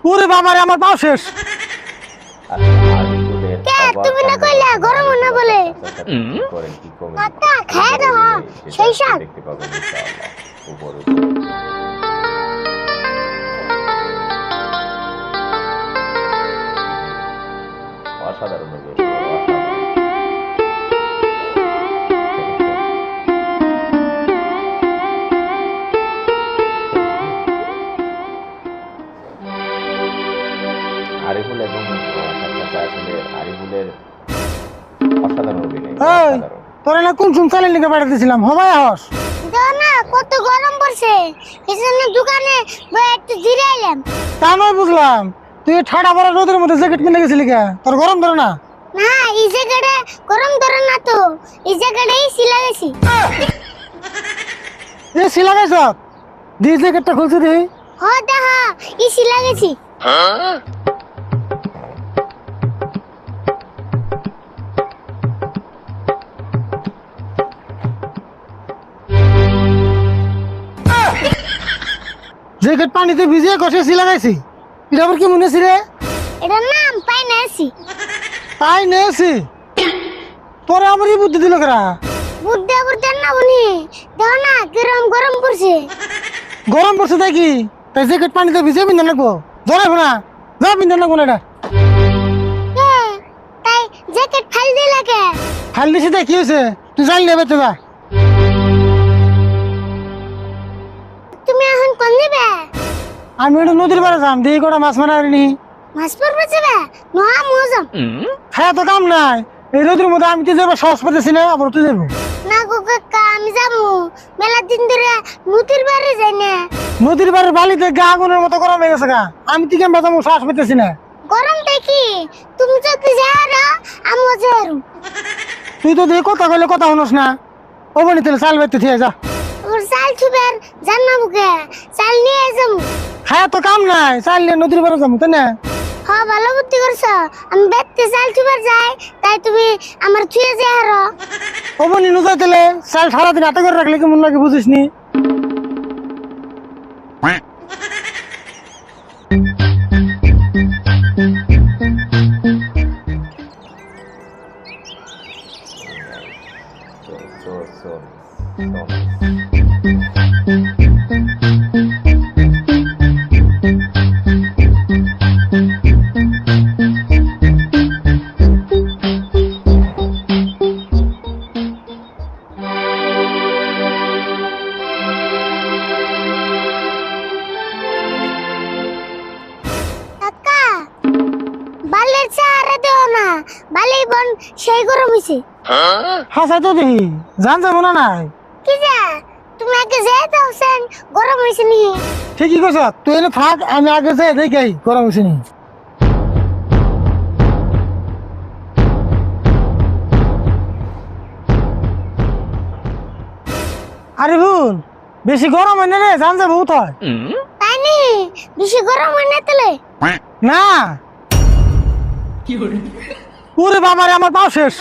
ওরে বাবারে আমার পাও শেষ। তুমি না কইলা গরম না বলে কাকা খায় দাও সেই সাথ দেখতে পাবেন ইনশাআল্লাহ উপরে অসাধারণ হবে আরিফুল এবং আসলে আরিফুলের অসাধারণ অভিনয় অসাধারণ। তোরা না কোন শুনছালে লিখে পাঠাতেছিলাম হবাই হস দাও না কত গরম পড়ছে এজন্য দোকানে একটু জিরে আইলাম। তা নয় বুঝলাম, তুই ঠাডা ভরা রোদের মধ্যে জ্যাকেট কিনে গেছিলি কে? তোর গরম ধরে না? না এই জায়গাটা গরম ধরে না তো, এই জায়গাটাই সিলা গেছি। এ সিলা গেছ দি জ্যাকেটটা খুলছি দি। হ দেখা এই সিলা গেছি। জ্যাকেট পানিতে ভিজিয়ে কষে সিলা গেছি, এটা আবার কি মনে আছে রে? এটার নাম পাই না আছি। তাই নেছি তোরে আমারই বুদ্ধি দিল কেরা? বুদ্ধি বুদ্ধি না বনি দাও না গরম গরম পড়ছে। গরম পড়ছে তাই কি? তাই জ্যাকেট পানিতে ভিজিয়ে বিন্ধন লাগবো? ধরে না যা বিন্ধন লাগবো না। এটা তাই জ্যাকেট ফাল দিয়ে লাগে ফাল দিছি তাই কি হয়েছে? তুই জানি নেবে তো যা। তুমি এখন কোন দিবে? আমি একটু নদীর পাড়ে যাম, দিয়ে কটা মাছ মারা নি। মাছ পড়বে যাবে না মজম হ্যাঁ তো কাম নাই, এই রোদের মধ্যে আমি তো যাবো সাহস পেতেছি না, আবার তুই যাবো না গো কাকা আমি যাবো মেলা দিন ধরে নদীর বাড়ি যাই না। নদীর বাড়ির বালিতে গা আগুনের মতো গরম হয়ে গেছে গা, আমি তো কেমন যাবো সাহস পেতেছি না। গরম দেখি তুমি যদি যাও আমিও যাই। তুই তো দিয়ে কথা কইলে কথা শুনোস না। ও বনি তাহলে চাল বেতে ঠিক যা। ওর চাল ছুবের জানাবো কে চাল নিয়ে যাবো। হ্যাঁ তো কাম নাই, চাল নিয়ে নদীর পাড়ে যাবো তাই না? হ্যাঁ ভালো বুদ্ধি করছো, আমি বেতে চাল ছুবের যাই তাই তুমি আমার ছুঁয়ে যাই আরো। ও বনি নুজাই তাহলে চাল সারাদিন হাতে করে রাখলে কেমন লাগে বুঝিস নি? so nice. কাকা বালের চারা দেও না, বালেই বন সেই গরম হইছে। হাসাই তো দেখি জান যাবো না নাই। কি যা তুমি আগে যাই দাওছেন গরম হইছে নি? ঠিকই কইছ, তুই এনে থাক আমি আগে যাই দেখি গরম হয়েছে নি। আরে ভুল বেশি গরম হয় না রে, জান যাবো হয় তাই নি বেশি গরম হয় না তাহলে? না। ওরে বাবারে আমার পাও শেষ।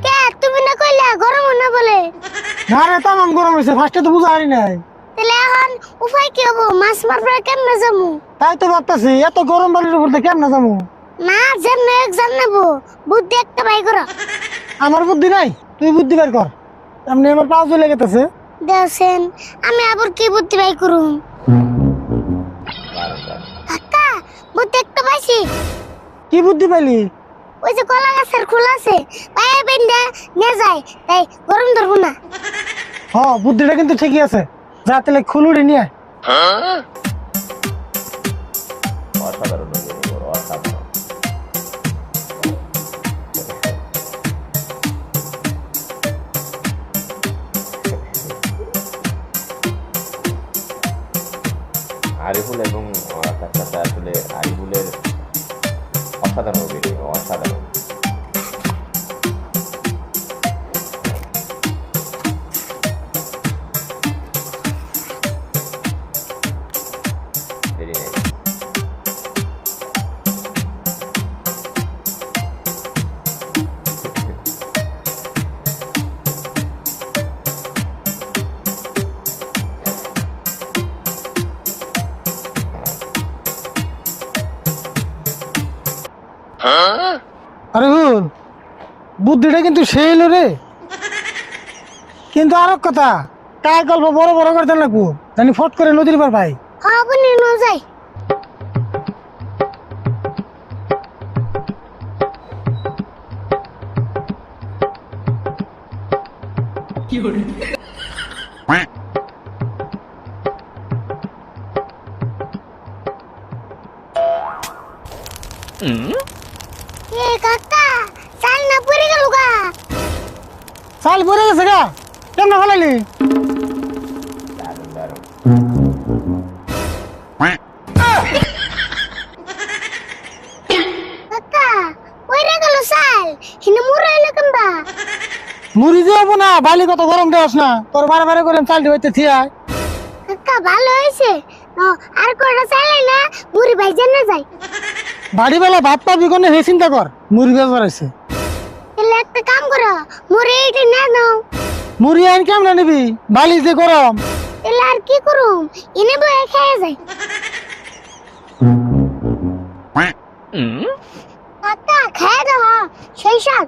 কে তুমি না কইলা গরম না বলে? না রে তামাম গরম হয়েছে, ফার্স্টে তো বুঝা হারি নাই। তাহলে এখন উপায় কি হবো? মাছ মারবার কেমনে যাবো? তাই তো ভাবতেছি এত গরম বালির উপর কেমন যাবো। না যেমন এক জানাবো বুদ্ধি একটা বাই করো। আমার বুদ্ধি নাই, তুই বুদ্ধি বের কর। এমনি আমার পাও চলে গেতেছে। দেখছেন আমি আবার কি বুদ্ধি বাই করুম? কাকা বুদ্ধি একটা পাইছি। কি বুদ্ধি পাইলি? ওই যে কলা গাছের খোলা আছে পায়ে বেঁধে নিয়ে যায় তাই গরম ধরবো না। হ বুদ্ধিটা কিন্তু ঠিকই আছে, যা তাহলে খুলুড়ি নিয়ে আয়। অসাধারণ অভিনয়, অসাধারণ। আরিফুল এবং তার সাথে আসলে আরিফুলের অসাধারণ অভিনয়, অসাধারণ। Very nice. আরে ভুল বুদ্ধিটা কিন্তু সেই এলো রে, কিন্তু আর এক কথা, কার গল্প বড় বড় করতে লাগবো জানি ফট করে নদীর পার ভাই। হ্যাঁ বনি ন যাই। এ কাকা চাল না পড়ে গেল গা। চাল পরে গেছে গা, কেমন ফেলাইলি? দারুণ দারুণ। কাকা পড়ে গেল চাল, হিনে মুড়ে এলো কেমবা। মুড়ি যাবো না, বালি কত গরম দেওয়াস না, তোর বারে বারে করে চাল দিতে থিয়া। কাকা ভালো হয়েছে, আর কটা চালাই না মুড়ি ভাইজান না যায়। বাড়ি বেলা ভাত পাবি কোনে হে চিন্তা কর, মুড়ি বেজার আছে। তাহলে একটা কাম করো, মুড়ি এইটা না নাও। মুড়ি আইন কেমন নিবি, বালি যে গরম। তাহলে আর কি করুম, এনে বয়ে খেয়ে যায়। কাকা খেয়ে দাও সেই সব।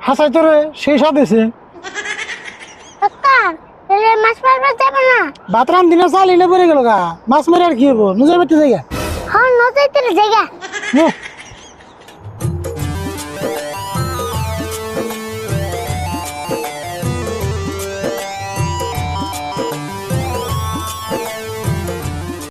হাসাই তোরে সেই সব দিছে। কাকা তাহলে মাছ মারবার যাবে না? ভাত রান দিনে চাল এনে পড়ে গেল গা, মাছ মেরে আর কি হবো, নিজের বেঁচে জায়গা। হ্যাঁ নদীতে জায়গা।